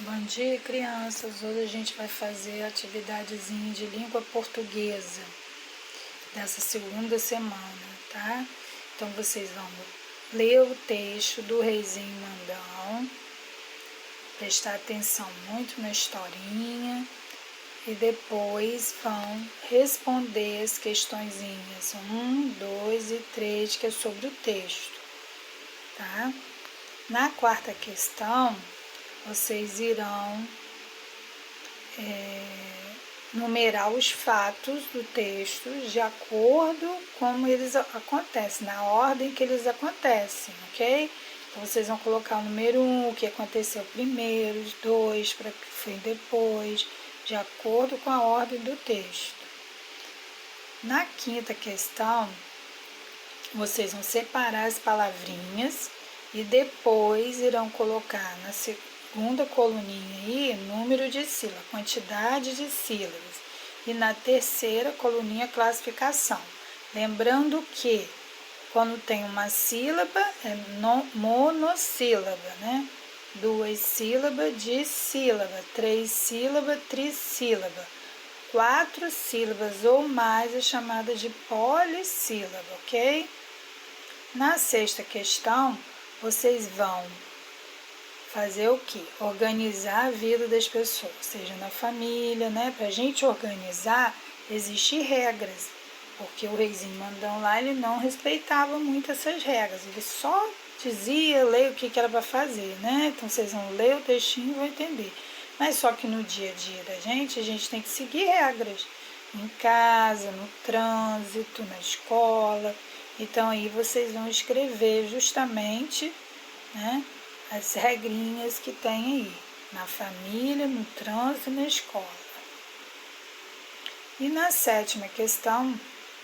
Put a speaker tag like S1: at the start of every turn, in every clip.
S1: Bom dia, crianças. Hoje a gente vai fazer a atividadezinha de língua portuguesa dessa segunda semana, tá? Então vocês vão ler o texto do Reizinho Mandão, prestar atenção muito na historinha e depois vão responder as questõezinhas 1, 2 e 3, que é sobre o texto, tá? Na quarta questão, vocês irão numerar os fatos do texto de acordo como eles acontecem, na ordem que eles acontecem, ok? Então vocês vão colocar o número 1, o que aconteceu primeiro, 2, para que foi depois, de acordo com a ordem do texto. Na quinta questão, vocês vão separar as palavrinhas e depois irão colocar na segunda coluninha aí número de sílabas, quantidade de sílabas. E na terceira coluninha classificação. Lembrando que quando tem uma sílaba é monossílaba, né? 2 sílabas, dissílaba. 3 sílabas, trissílaba. 4 sílabas ou mais é chamada de polissílaba, ok? Na sexta questão, vocês vão fazer o quê? Organizar a vida das pessoas, seja na família, né? Para a gente organizar, existem regras, porque o Reizinho Mandão lá, ele não respeitava muito essas regras, ele só dizia, ler o que era para fazer, né? Então vocês vão ler o textinho e vão entender. Mas só que no dia a dia da gente, a gente tem que seguir regras, em casa, no trânsito, na escola. Então aí vocês vão escrever justamente, né, as regrinhas que tem aí, na família, no trânsito e na escola. E na sétima questão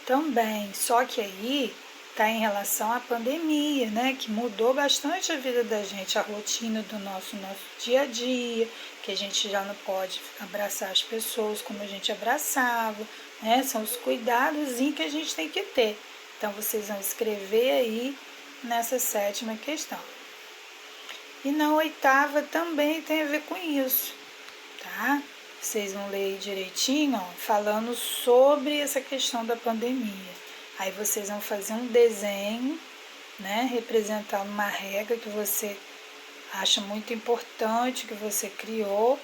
S1: também, só que aí está em relação à pandemia, né, que mudou bastante a vida da gente, a rotina do nosso dia a dia, que a gente já não pode abraçar as pessoas como a gente abraçava, né, são os cuidados que a gente tem que ter. Então vocês vão escrever aí nessa sétima questão. E na oitava também tem a ver com isso, tá? Vocês vão ler direitinho, ó, falando sobre essa questão da pandemia. Aí vocês vão fazer um desenho, né, representando uma regra que você acha muito importante, que você criou,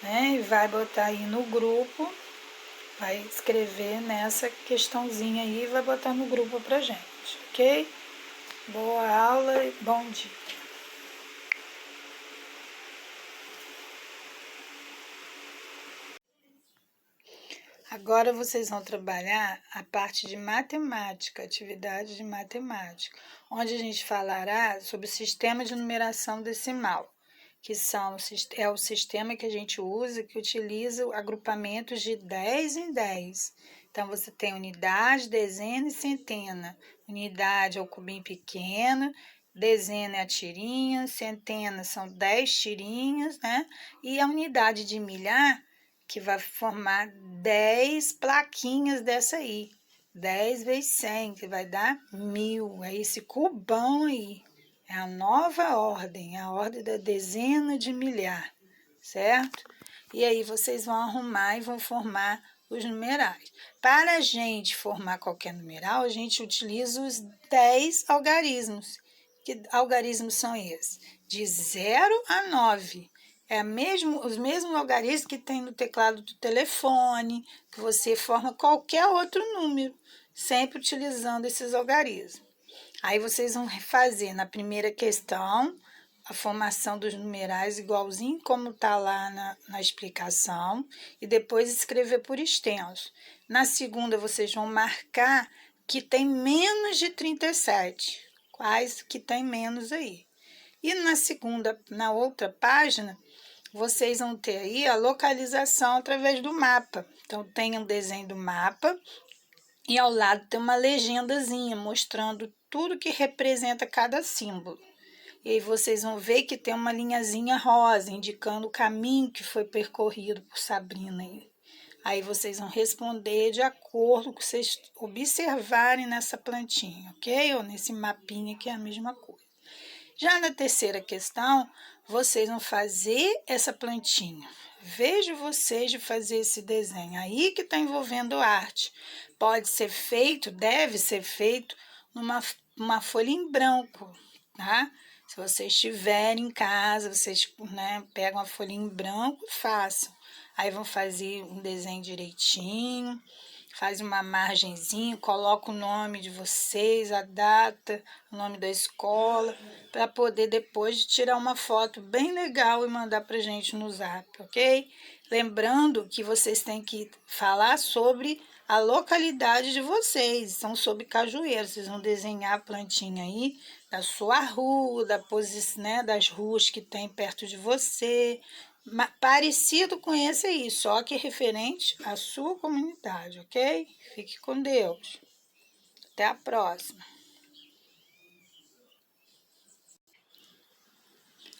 S1: né, e vai botar aí no grupo, vai escrever nessa questãozinha aí e vai botar no grupo pra gente, ok? Boa aula e bom dia. Agora vocês vão trabalhar a parte de matemática, atividade de matemática, onde a gente falará sobre o sistema de numeração decimal, que é o sistema que a gente usa, que utiliza agrupamentos de 10 em 10. Então, você tem unidade, dezena e centena. Unidade é o cubinho pequeno, dezena é a tirinha, centena são 10 tirinhas, né? E a unidade de milhar, que vai formar 10 plaquinhas dessa aí. 10 vezes 100, que vai dar 1000. É esse cubão aí. É a nova ordem, a ordem da dezena de milhar, certo? E aí vocês vão arrumar e vão formar os numerais. Para a gente formar qualquer numeral, a gente utiliza os 10 algarismos. Que algarismos são esses? De 0 a 9. Os mesmos algarismos que tem no teclado do telefone, que você forma qualquer outro número, sempre utilizando esses algarismos. Aí vocês vão fazer na primeira questão a formação dos numerais igualzinho como está lá na explicação e depois escrever por extenso. Na segunda, vocês vão marcar que tem menos de 37, quais que tem menos aí. E na outra página, vocês vão ter aí a localização através do mapa. Então, tem um desenho do mapa e ao lado tem uma legendazinha mostrando tudo que representa cada símbolo. E aí vocês vão ver que tem uma linhazinha rosa indicando o caminho que foi percorrido por Sabrina. Aí vocês vão responder de acordo com o que vocês observarem nessa plantinha, ok? Ou nesse mapinha que é a mesma coisa. Já na terceira questão, vocês vão fazer essa plantinha. Vejo vocês de fazer esse desenho. Aí que está envolvendo arte. Pode ser feito, deve ser feito numa folha em branco, tá? Se vocês tiverem em casa, vocês, né, pegam a folha em branco e façam. Aí vão fazer um desenho direitinho, faz uma margenzinha, coloca o nome de vocês, a data, o nome da escola, para poder depois tirar uma foto bem legal e mandar para gente no Zap, ok? Lembrando que vocês têm que falar sobre a localidade de vocês, são sobre cajueiro, vocês vão desenhar a plantinha aí da sua rua, né, das ruas que tem perto de você, parecido com esse aí, só que referente à sua comunidade, ok? Fique com Deus. Até a próxima.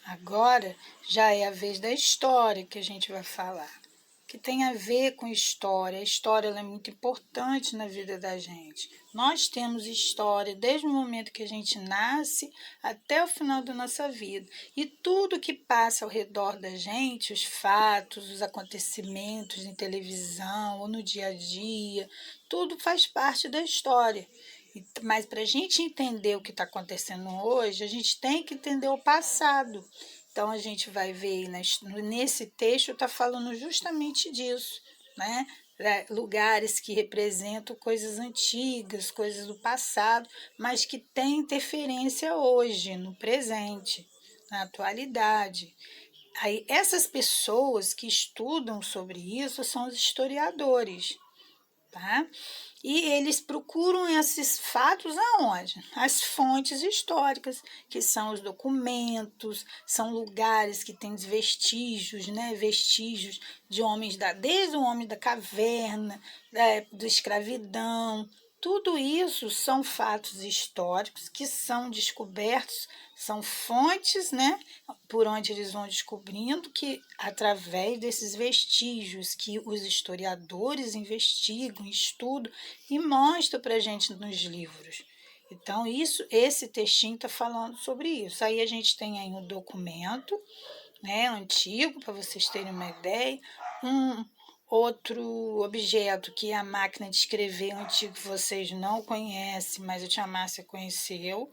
S1: Agora já é a vez da história que a gente vai falar, que tem a ver com história. A história ela é muito importante na vida da gente. Nós temos história desde o momento que a gente nasce até o final da nossa vida. E tudo que passa ao redor da gente, os fatos, os acontecimentos em televisão ou no dia a dia, tudo faz parte da história. Mas para a gente entender o que está acontecendo hoje, a gente tem que entender o passado. Então, a gente vai ver nesse texto, está falando justamente disso, né? Lugares que representam coisas antigas, coisas do passado, mas que têm interferência hoje, no presente, na atualidade. Aí, essas pessoas que estudam sobre isso são os historiadores, tá? E eles procuram esses fatos aonde? As fontes históricas, que são os documentos, são lugares que têm vestígios, né? Vestígios de homens desde o homem da caverna, da escravidão. Tudo isso são fatos históricos que são descobertos, são fontes, né, por onde eles vão descobrindo que, através desses vestígios que os historiadores investigam, estudam e mostram para a gente nos livros. Então, esse textinho está falando sobre isso. Aí a gente tem aí um documento, né, antigo, para vocês terem uma ideia, um outro objeto que é a máquina de escrever antigo que vocês não conhecem, mas a tia Márcia conheceu,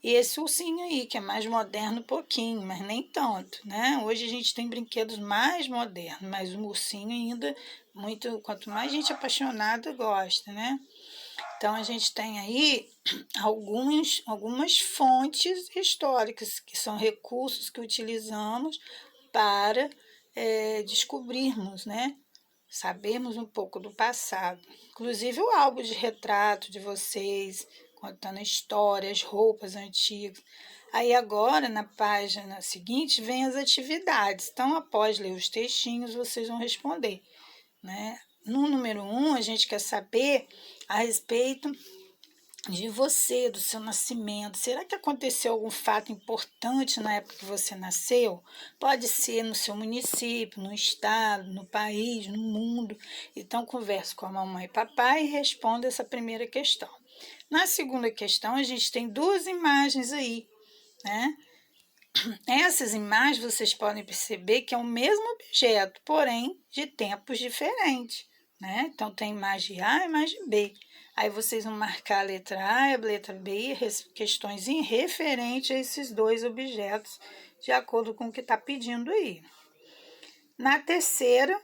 S1: e esse ursinho aí, que é mais moderno um pouquinho, mas nem tanto, né? Hoje a gente tem brinquedos mais modernos, mas o ursinho ainda, quanto mais gente apaixonada gosta, né? Então, a gente tem aí algumas fontes históricas, que são recursos que utilizamos para descobrirmos, né? Sabermos um pouco do passado. Inclusive o álbum de retrato de vocês, contando histórias, roupas antigas. Aí agora, na página seguinte, vem as atividades. Então, após ler os textinhos, vocês vão responder, né? No número 1, a gente quer saber a respeito de você, do seu nascimento. Será que aconteceu algum fato importante na época que você nasceu? Pode ser no seu município, no estado, no país, no mundo. Então, converse com a mamãe e papai e responda essa primeira questão. Na segunda questão, a gente tem duas imagens aí, né? Essas imagens vocês podem perceber que é o mesmo objeto, porém de tempos diferentes, né? Então, tem imagem A e imagem B. Aí vocês vão marcar a letra A e a letra B, questões referentes a esses dois objetos, de acordo com o que está pedindo aí. Na terceira,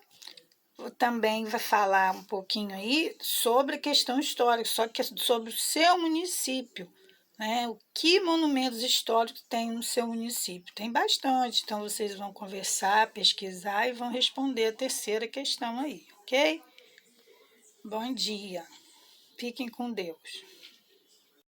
S1: também vai falar um pouquinho aí sobre a questão histórica, só que sobre o seu município, né? O que monumentos históricos tem no seu município? Tem bastante, então vocês vão conversar, pesquisar e vão responder a terceira questão aí, ok? Bom dia, fiquem com Deus.